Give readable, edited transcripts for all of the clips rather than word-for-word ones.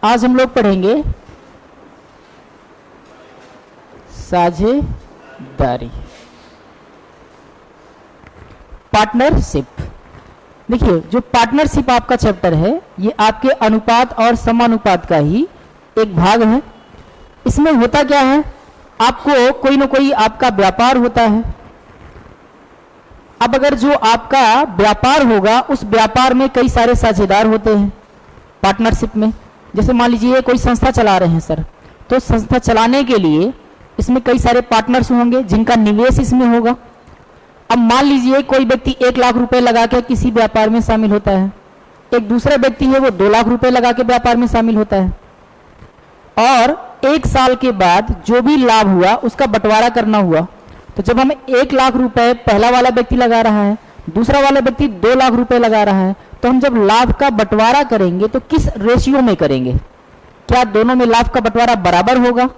आज हम लोग पढ़ेंगे साझेदारी, पार्टनरशिप। देखिए, जो पार्टनरशिप आपका चैप्टर है ये आपके अनुपात और समानुपात का ही एक भाग है। इसमें होता क्या है, आपको कोई ना कोई आपका व्यापार होता है। अब अगर जो आपका व्यापार होगा उस व्यापार में कई सारे साझेदार होते हैं पार्टनरशिप में। जैसे मान लीजिए कोई संस्था चला रहे हैं सर, तो संस्था चलाने के लिए इसमें कई सारे पार्टनर्स होंगे जिनका निवेश इसमें होगा। अब मान लीजिए कोई व्यक्ति 1 लाख रुपए लगा के किसी व्यापार में शामिल होता है, एक दूसरा व्यक्ति है वो 2 लाख रुपए लगा के व्यापार में शामिल होता है, और 1 साल के बाद जो भी लाभ हुआ उसका बंटवारा करना हुआ। तो जब हम 1 लाख रुपए पहला वाला व्यक्ति लगा रहा है, दूसरा वाला व्यक्ति 2 लाख रुपए लगा रहा है, तो हम जब लाभ का बंटवारा करेंगे तो किस रेशियो में करेंगे? क्या दोनों में लाभ का बंटवारा बराबर होगा,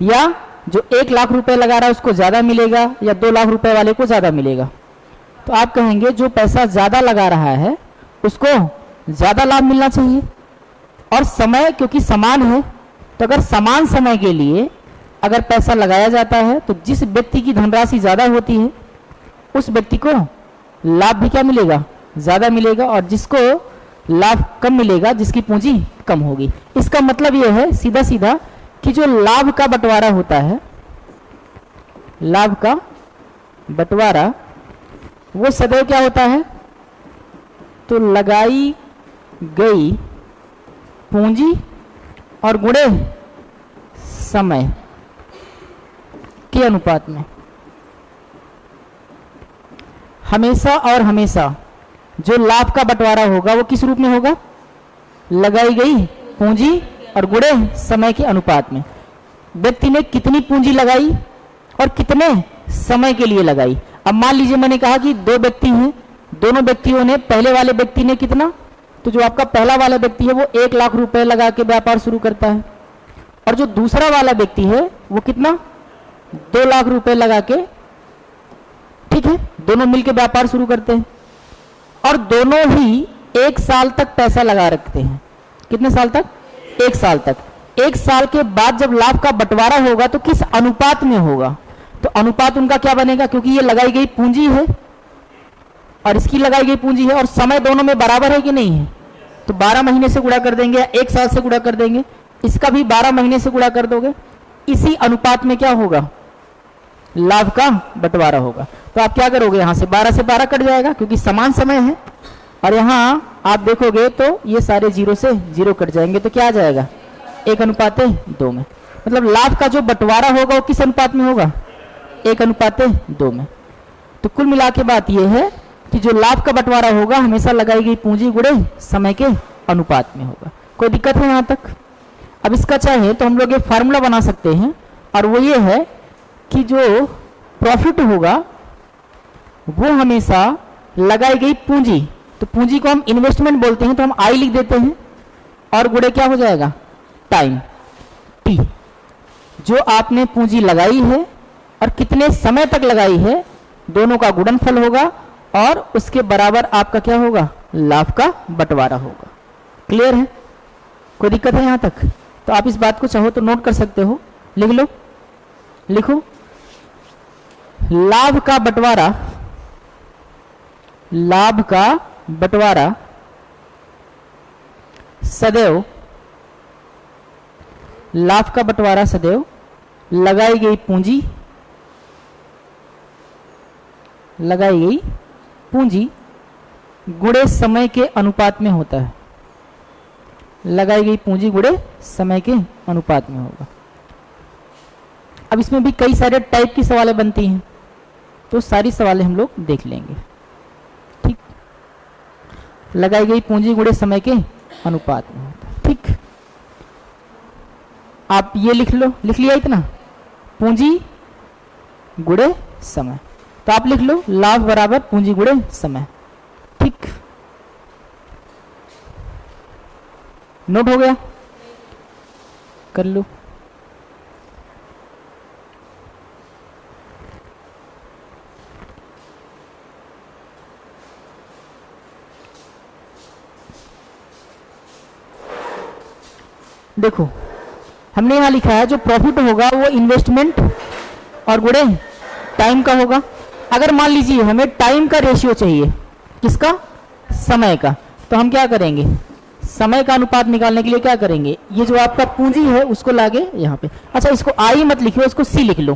या जो 1 लाख रुपए लगा रहा है उसको ज्यादा मिलेगा या 2 लाख रुपए वाले को ज्यादा मिलेगा? तो आप कहेंगे जो पैसा ज्यादा लगा रहा है उसको ज्यादा लाभ मिलना चाहिए। और समय क्योंकि समान है, तो अगर समान समय के लिए अगर पैसा लगाया जाता है तो जिस व्यक्ति की धनराशि ज्यादा होती है उस व्यक्ति को लाभ भी क्या मिलेगा? ज्यादा मिलेगा, और जिसको लाभ कम मिलेगा, जिसकी पूंजी कम होगी। इसका मतलब यह है सीधा सीधा कि जो लाभ का बंटवारा होता है, लाभ का बंटवारा वो सदैव क्या होता है? तो लगाई गई पूंजी और गुणे समय के अनुपात में। हमेशा और हमेशा जो लाभ का बंटवारा होगा वो किस रूप में होगा? लगाई गई पूंजी और गुणे समय के अनुपात में। व्यक्ति ने कितनी पूंजी लगाई और कितने समय के लिए लगाई। अब मान लीजिए मैंने कहा कि 2 व्यक्ति हैं, दोनों व्यक्तियों ने, पहले वाले व्यक्ति ने कितना, तो जो आपका पहला वाला व्यक्ति है वो 1 लाख रुपए लगा के व्यापार शुरू करता है, और जो दूसरा वाला व्यक्ति है वो कितना, 2 लाख रुपए लगा के, ठीक है, दोनों मिलकर व्यापार शुरू करते हैं, और दोनों ही 1 साल तक पैसा लगा रखते हैं। कितने साल तक? 1 साल तक। 1 साल के बाद जब लाभ का बंटवारा होगा तो किस अनुपात में होगा? तो अनुपात उनका क्या बनेगा? क्योंकि ये लगाई गई पूंजी है और इसकी लगाई गई पूंजी है, और समय दोनों में बराबर है कि नहीं है? तो 12 महीने से गुणा कर देंगे या 1 साल से गुणा कर देंगे, इसका भी 12 महीने से गुणा कर दोगे। इसी अनुपात में क्या होगा? लाभ का बंटवारा होगा। तो आप क्या करोगे, यहां से 12 से 12 कट जाएगा क्योंकि समान समय है, और यहां आप देखोगे तो ये सारे 0 से 0 कट जाएंगे, तो क्या आ जाएगा? 1:2 में। मतलब लाभ का जो बंटवारा होगा वो किस अनुपात में होगा? 1:2 में। तो कुल मिला के बात यह है कि जो लाभ का बंटवारा होगा हमेशा लगाई गई पूंजी गुणे समय के अनुपात में होगा। कोई दिक्कत है यहां तक? अब इसका चाहे तो हम लोग एक फार्मूला बना सकते हैं, और वो ये है कि जो प्रॉफिट होगा वो हमेशा लगाई गई पूंजी, तो पूंजी को हम इन्वेस्टमेंट बोलते हैं, तो हम आई लिख देते हैं, और गुणे क्या हो जाएगा? Time, T. जो आपने पूंजी लगाई है और कितने समय तक लगाई है दोनों का गुणनफल होगा, और उसके बराबर आपका क्या होगा? लाभ का बंटवारा होगा। क्लियर है? कोई दिक्कत है यहां तक? तो आप इस बात को चाहो तो नोट कर सकते हो, लिख लो, लिखो। लाभ का बंटवारा, लाभ का बंटवारा सदैव, लाभ का बंटवारा सदैव लगाई गई पूंजी, लगाई गई पूंजी गुणे समय के अनुपात में होता है। लगाई गई पूंजी गुणे समय के अनुपात में होगा। अब इसमें भी कई सारे टाइप की सवालें बनती हैं, तो सारी सवालें हम लोग देख लेंगे। ठीक, लगाई गई पूंजी गुणे समय के अनुपात में होता है। ठीक, आप ये लिख लो, लिख लिया इतना? पूंजी गुणे समय, तो आप लिख लो लाभ बराबर पूंजी गुणे समय। ठीक, नोट हो गया? कर लो। देखो हमने यहाँ लिखा है जो प्रॉफिट होगा वो इन्वेस्टमेंट और गुणे टाइम का होगा। अगर मान लीजिए हमें टाइम का रेशियो चाहिए, किसका? समय का। तो हम क्या करेंगे? समय का अनुपात निकालने के लिए क्या करेंगे? ये जो आपका पूंजी है उसको लागे यहाँ पे। अच्छा इसको आई मत लिखो, इसको सी लिख लो,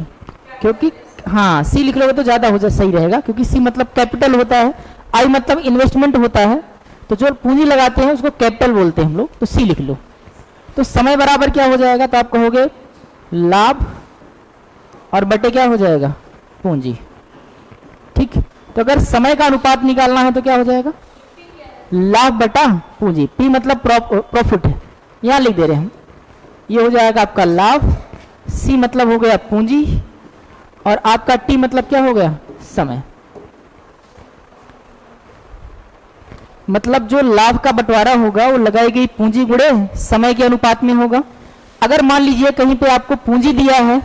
क्योंकि हाँ सी लिख लोगे तो ज्यादा हो सही रहेगा, क्योंकि सी मतलब कैपिटल होता है, आई मतलब इन्वेस्टमेंट होता है। तो जो पूंजी लगाते हैं उसको कैपिटल बोलते हैं हम लोग, तो सी लिख लो। तो समय बराबर क्या हो जाएगा? तो आप कहोगे लाभ और बटे क्या हो जाएगा? पूंजी। ठीक, तो अगर समय का अनुपात निकालना है तो क्या हो जाएगा? लाभ बटा पूंजी। पी मतलब प्रॉफिट है, यहां लिख दे रहे हैं हम। ये हो जाएगा आपका लाभ, सी मतलब हो गया पूंजी, और आपका टी मतलब क्या हो गया? समय। मतलब जो लाभ का बंटवारा होगा वो लगाई गई पूंजी गुणे समय के अनुपात में होगा। अगर मान लीजिए कहीं पे आपको पूंजी दिया है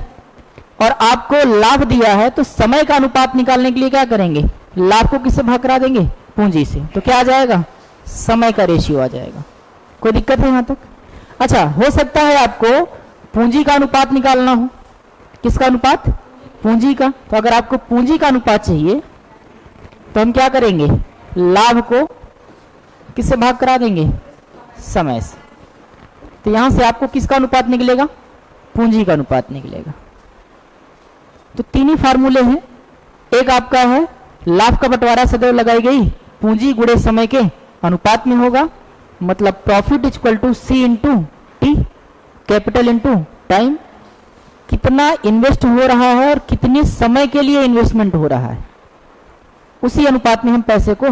और आपको लाभ दिया है, तो समय का अनुपात निकालने के लिए क्या करेंगे? लाभ को किससे भाग करा देंगे? पूंजी से। तो क्या आ जाएगा? समय का रेशियो आ जाएगा। कोई दिक्कत है यहां तक? अच्छा, हो सकता है आपको पूंजी का अनुपात निकालना हो। किसका अनुपात? पूंजी का। तो अगर आपको पूंजी का अनुपात चाहिए तो हम क्या करेंगे? लाभ को किससे भाग करा देंगे? समय से। तो यहां से आपको किसका अनुपात निकलेगा? पूंजी का अनुपात निकलेगा। तो तीन ही फार्मूले हैं। एक आपका है लाभ का बंटवारा सदैव लगाई गई पूंजी गुणे समय के अनुपात में होगा, मतलब profit equal to C into T, capital into time. कितना इन्वेस्ट हो रहा है और कितने समय के लिए इन्वेस्टमेंट हो रहा है, उसी अनुपात में हम पैसे को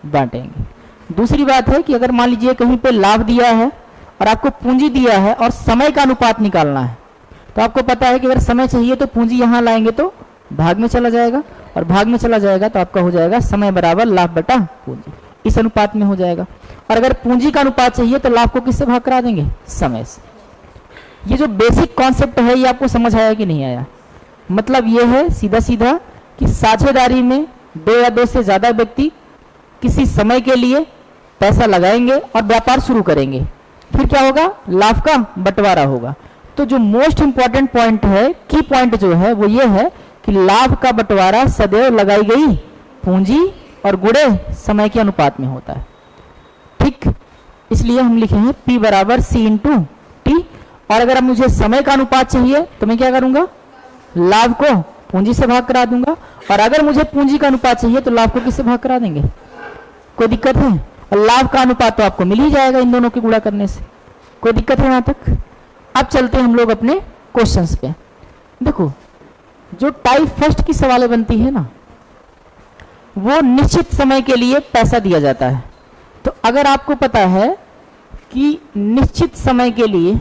बांटेंगे। दूसरी बात है कि अगर मान लीजिए कहीं पे लाभ दिया है और आपको पूंजी दिया है और समय का अनुपात निकालना है, तो आपको पता है कि अगर समय चाहिए तो पूंजी यहां लाएंगे तो भाग में चला जाएगा, और भाग में चला जाएगा तो आपका हो जाएगा समय बराबर लाभ बटा पूंजी, इस अनुपात में हो जाएगा। और अगर पूंजी का अनुपात चाहिए तो लाभ को किससे भाग करा देंगे? समय से। ये जो बेसिक कॉन्सेप्ट है ये आपको समझ आया कि नहीं आया? मतलब ये है सीधा सीधा कि साझेदारी में दो या दो से ज्यादा व्यक्ति किसी समय के लिए पैसा लगाएंगे और व्यापार शुरू करेंगे, फिर क्या होगा? लाभ का बंटवारा होगा। तो जो मोस्ट इंपॉर्टेंट पॉइंट है, की पॉइंट जो है वो ये है कि लाभ का बंटवारा सदैव लगाई गई पूंजी और गुणे समय के अनुपात में होता है। ठीक, इसलिए हम लिखे हैं P बराबर सी इंटू टी। और अगर अब मुझे समय का अनुपात चाहिए तो मैं क्या करूंगा? लाभ को पूंजी से भाग करा दूंगा, और अगर मुझे पूंजी का अनुपात चाहिए तो लाभ को किससे भाग करा देंगे? कोई दिक्कत है? और लाभ का अनुपात तो आपको मिल ही जाएगा इन दोनों के गुणा करने से। कोई दिक्कत है यहां तक? अब चलते हैं हम लोग अपने क्वेश्चंस पे। देखो जो टाइप फर्स्ट की सवालें बनती है ना, वो निश्चित समय के लिए पैसा दिया जाता है। तो अगर आपको पता है कि निश्चित समय के लिए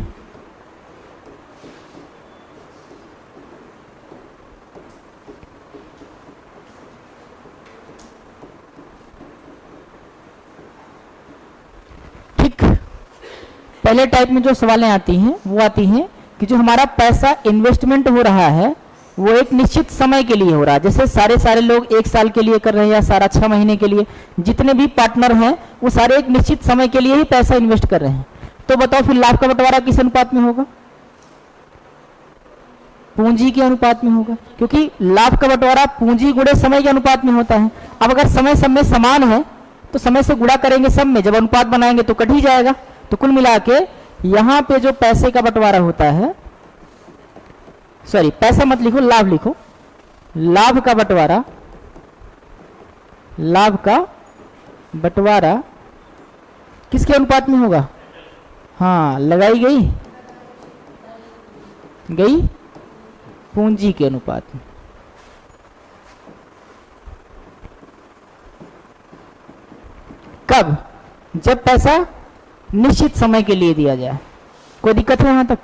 पहले टाइप में जो सवालें आती हैं वो आती हैं कि जो हमारा पैसा इन्वेस्टमेंट हो रहा है वो एक निश्चित समय के लिए हो रहा है। जैसे सारे लोग एक साल के लिए कर रहे हैं या सारा 6 महीने के लिए, जितने भी पार्टनर हैं वो सारे एक निश्चित समय के लिए ही पैसा इन्वेस्ट कर रहे हैं। तो बताओ फिर लाभ का बंटवारा किस अनुपात में होगा? पूंजी के अनुपात में होगा, क्योंकि लाभ का बंटवारा पूंजी गुणे समय के अनुपात में होता है। अब अगर समय सब में समान है तो समय से गुणा करेंगे सब में, जब अनुपात बनाएंगे तो कट ही जाएगा। तो कुल मिला के यहां पे जो पैसे का बंटवारा होता है, सॉरी पैसा मत लिखो, लाभ लिखो, लाभ का बंटवारा, लाभ का बंटवारा किसके अनुपात में होगा? हाँ, लगाई गई पूंजी के अनुपात में। कब? जब पैसा निश्चित समय के लिए दिया जाए। कोई दिक्कत है यहां तक?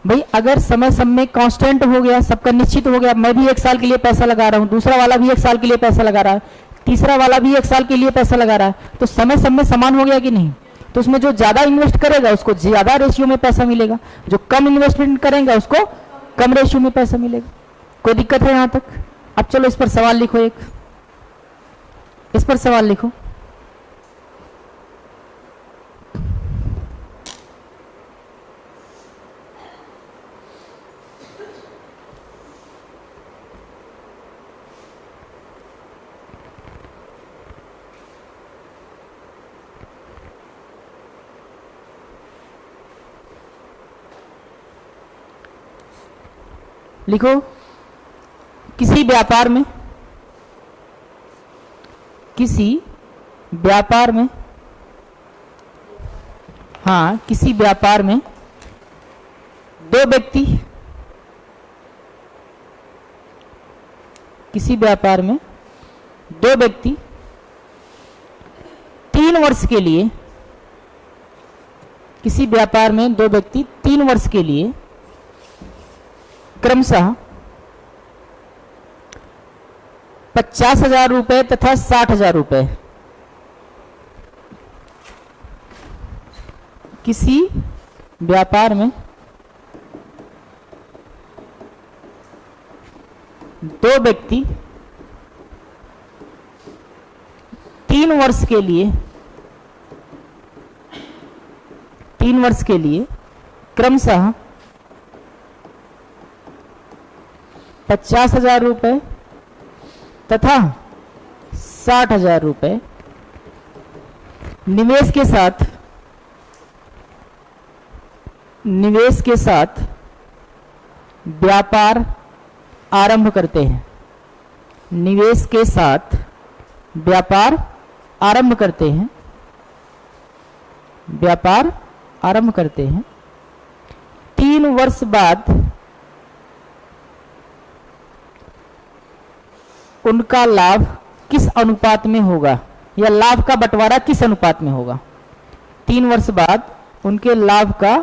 भाई अगर समय सब में कांस्टेंट हो गया, सबका निश्चित हो गया, मैं भी 1 साल के लिए पैसा लगा रहा हूं, दूसरा वाला भी 1 साल के लिए पैसा लगा रहा है, तीसरा वाला भी 1 साल के लिए पैसा लगा रहा है, तो समय सब में समान हो गया कि नहीं? तो उसमें जो ज्यादा इन्वेस्ट करेगा उसको ज्यादा रेशियो में पैसा मिलेगा, जो कम इन्वेस्टमेंट करेगा उसको कम रेशियो में पैसा मिलेगा। कोई दिक्कत है यहां तक? अब चलो इस पर सवाल लिखो, एक इस पर सवाल लिखो। लिखो, किसी व्यापार में, किसी व्यापार में, हाँ किसी व्यापार में दो व्यक्ति, किसी व्यापार में दो व्यक्ति 3 वर्ष के लिए, किसी व्यापार में दो व्यक्ति 3 वर्ष के लिए क्रमशः 50,000 रुपए तथा 60,000 रुपए किसी व्यापार में दो व्यक्ति 3 वर्ष के लिए, 3 वर्ष के लिए क्रमशः 50,000 रुपए तथा 60,000 रुपए निवेश के साथ व्यापार आरंभ करते हैं, निवेश के साथ व्यापार आरंभ करते हैं, व्यापार आरंभ करते हैं। 3 वर्ष बाद उनका लाभ किस अनुपात में होगा, या लाभ का बंटवारा किस अनुपात में होगा? 3 वर्ष बाद उनके लाभ का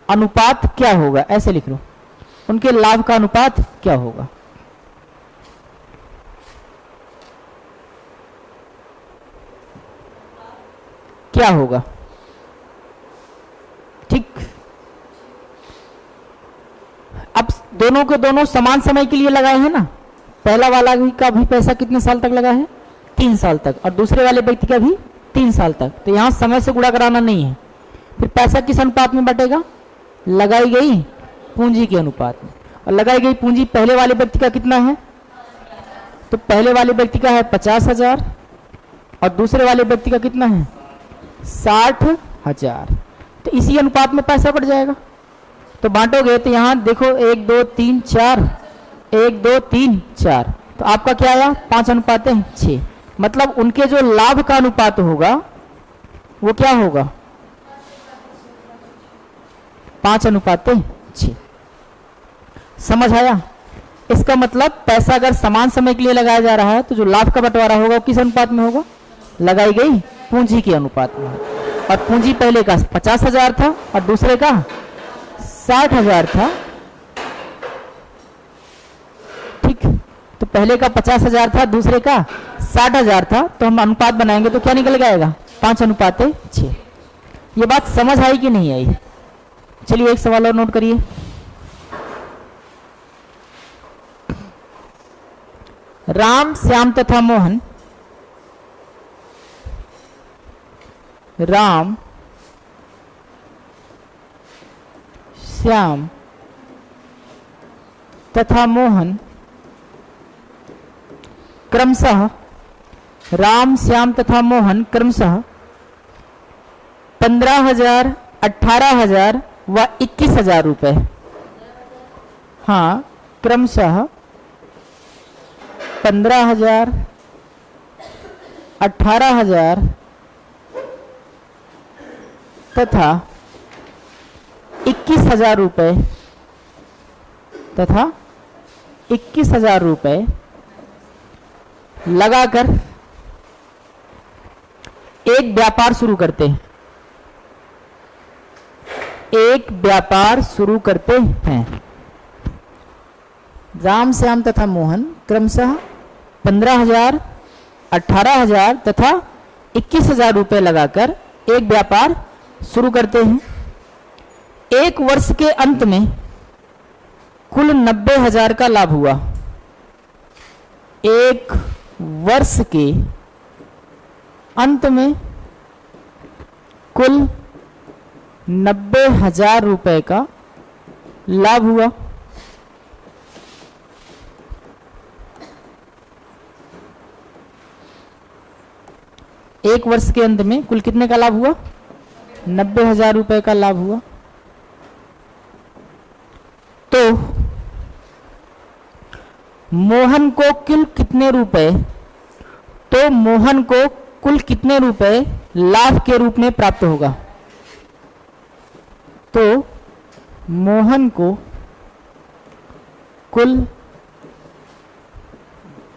अनुपात क्या होगा, ऐसे लिख लो, उनके लाभ का अनुपात क्या होगा? क्या होगा? ठीक, अब दोनों के दोनों समान समय के लिए लगाए हैं ना। पहला वाला का भी पैसा कितने साल तक लगा है? 3 साल तक, और दूसरे वाले व्यक्ति का भी 3 साल तक। तो यहां समय से गुणा कराना नहीं है। फिर पैसा किस अनुपात में बटेगा? लगाई गई पूंजी के अनुपात में। और लगाई गई पूंजी पहले वाले व्यक्ति का कितना है? तो पहले वाले व्यक्ति का है 50,000 और दूसरे वाले व्यक्ति का कितना है? 60,000। तो इसी अनुपात में पैसा बढ़ जाएगा। तो बांटोगे तो यहां देखो 1 2 3 4, 1 2 3 4, तो आपका क्या आया? 5:6। मतलब उनके जो लाभ का अनुपात होगा वो क्या होगा? 5:6। समझ आया? इसका मतलब पैसा अगर समान समय के लिए लगाया जा रहा है तो जो लाभ का बंटवारा होगा वो किस अनुपात में होगा? लगाई गई पूंजी के अनुपात में। और पूंजी पहले का 50,000 था और दूसरे का 60,000 था। ठीक, तो पहले का 50,000 था, दूसरे का 60,000 था। तो हम अनुपात बनाएंगे तो क्या निकल जाएगा? 5:6। ये बात समझ आई कि नहीं आई? चलिए एक सवाल और नोट करिए। राम, श्याम तथा मोहन, राम, श्याम तथा मोहन क्रमशः, राम, श्याम तथा मोहन क्रमशः 15,000, 18,000 व 21,000 रुपए, हाँ क्रमशः 15,000, 18,000 तथा 21,000 रुपए, तथा 21,000 रुपए लगाकर एक व्यापार शुरू करते हैं, एक व्यापार शुरू करते हैं। राम, श्याम तथा मोहन क्रमशः 15,000, 18,000 तथा 21,000 रुपए लगाकर एक व्यापार शुरू करते हैं। 1 वर्ष के अंत में कुल 90,000 का लाभ हुआ। 1 वर्ष के अंत में कुल 90,000 रुपए का लाभ हुआ। एक वर्ष के अंत में कुल कितने का लाभ हुआ? 90,000 रुपए का लाभ हुआ। तो मोहन को कुल कितने रुपए, तो मोहन को कुल कितने रुपए लाभ के रूप में प्राप्त होगा? तो मोहन को कुल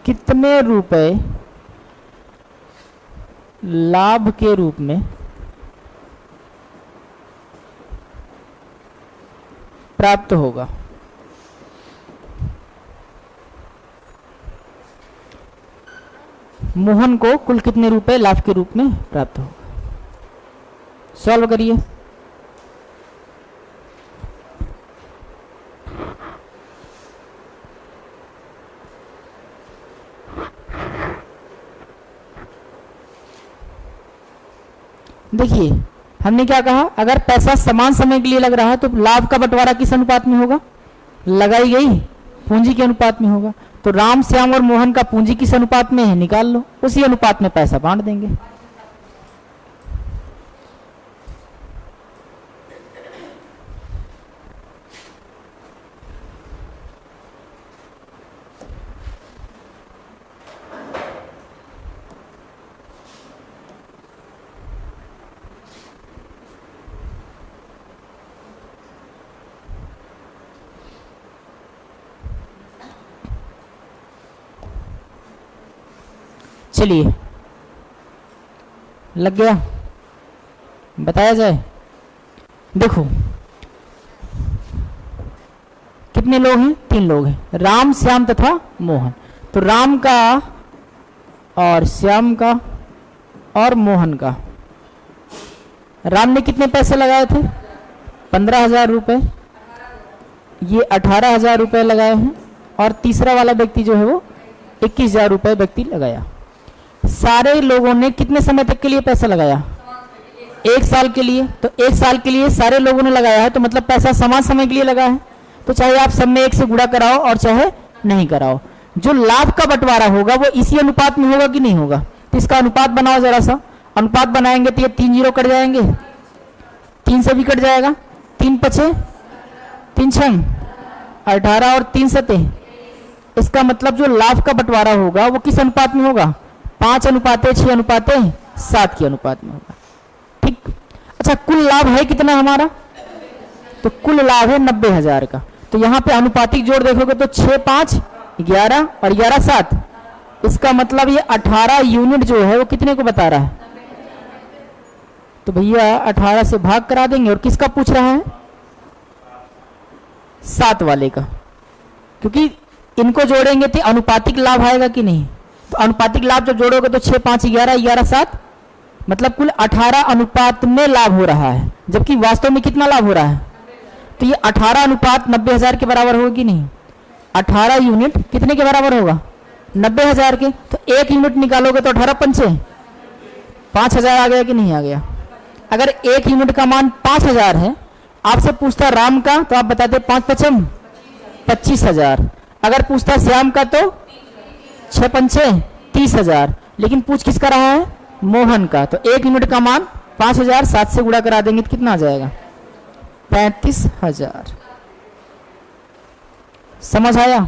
कितने रुपए लाभ के रूप में प्राप्त होगा? मोहन को कुल कितने रुपए लाभ के रूप में प्राप्त होगा? सॉल्व करिए। देखिए हमने क्या कहा, अगर पैसा समान समय के लिए लग रहा है तो लाभ का बंटवारा किस अनुपात में होगा? लगाई गई पूंजी के अनुपात में होगा। तो राम, श्याम और मोहन का पूंजी किस अनुपात में है, निकाल लो, उसी अनुपात में पैसा बांट देंगे। चलिए लग गया, बताया जाए। देखो कितने लोग हैं, 3 लोग हैं, राम, श्याम तथा मोहन। तो राम का और श्याम का और मोहन का, राम ने कितने पैसे लगाए थे? 15,000 रुपए, ये 18,000 रुपए लगाए हैं, और तीसरा वाला व्यक्ति जो है वो 21,000 रुपए व्यक्ति लगाया। सारे लोगों ने कितने समय तक के लिए पैसा लगाया? 1 साल के लिए। तो 1 साल के लिए सारे लोगों ने लगाया है, तो मतलब पैसा समान समय के लिए लगा है। तो चाहे आप सब में 1 से गुणा कराओ और चाहे नहीं कराओ, जो लाभ का बंटवारा होगा वो इसी अनुपात में होगा कि नहीं होगा? तो इसका अनुपात बनाओ जरा सा। अनुपात बनाएंगे तो ये 3 जीरो कट जाएंगे, 3 से भी कट जाएगा, 3 पचे 3 छंग 18 और 3 सते। इसका मतलब जो लाभ का बंटवारा होगा वो किस अनुपात में होगा? 5:6:7 के अनुपात में होगा। ठीक। अच्छा, कुल लाभ है कितना हमारा? तो कुल लाभ है 90,000 का। तो यहां पे अनुपातिक जोड़ देखोगे तो 6, 5, 11 और 11, 7। इसका मतलब ये 18 यूनिट जो है वो कितने को बता रहा है? तो भैया 18 से भाग करा देंगे। और किसका पूछ रहा है? 7 वाले का, क्योंकि इनको जोड़ेंगे तो अनुपातिक लाभ आएगा कि नहीं? तो अनुपातिक लाभ जब जोड़ोगे तो 6, 5, 11, 11, 7, मतलब कुल 18 अनुपात में लाभ हो रहा है, जबकि वास्तव में कितना लाभ हो रहा है? तो ये 18 अनुपात 90,000 के बराबर होगा कि नहीं? 18 यूनिट कितने के बराबर होगा? 90,000 के। तो 1 यूनिट निकालोगे तो 18 पंचे 5,000 आ गया कि नहीं आ गया? अगर 1 यूनिट का मान 5,000 है, आपसे पूछता राम का तो आप बताते 5 पचम 25,000। अगर पूछता श्याम का तो 6 पंचे 30,000। लेकिन पूछ किसका रहा है? मोहन का। तो 1 यूनिट का मान 5,000, 7 से गुणा करा देंगे तो कितना आ जाएगा? 35,000। समझ आया?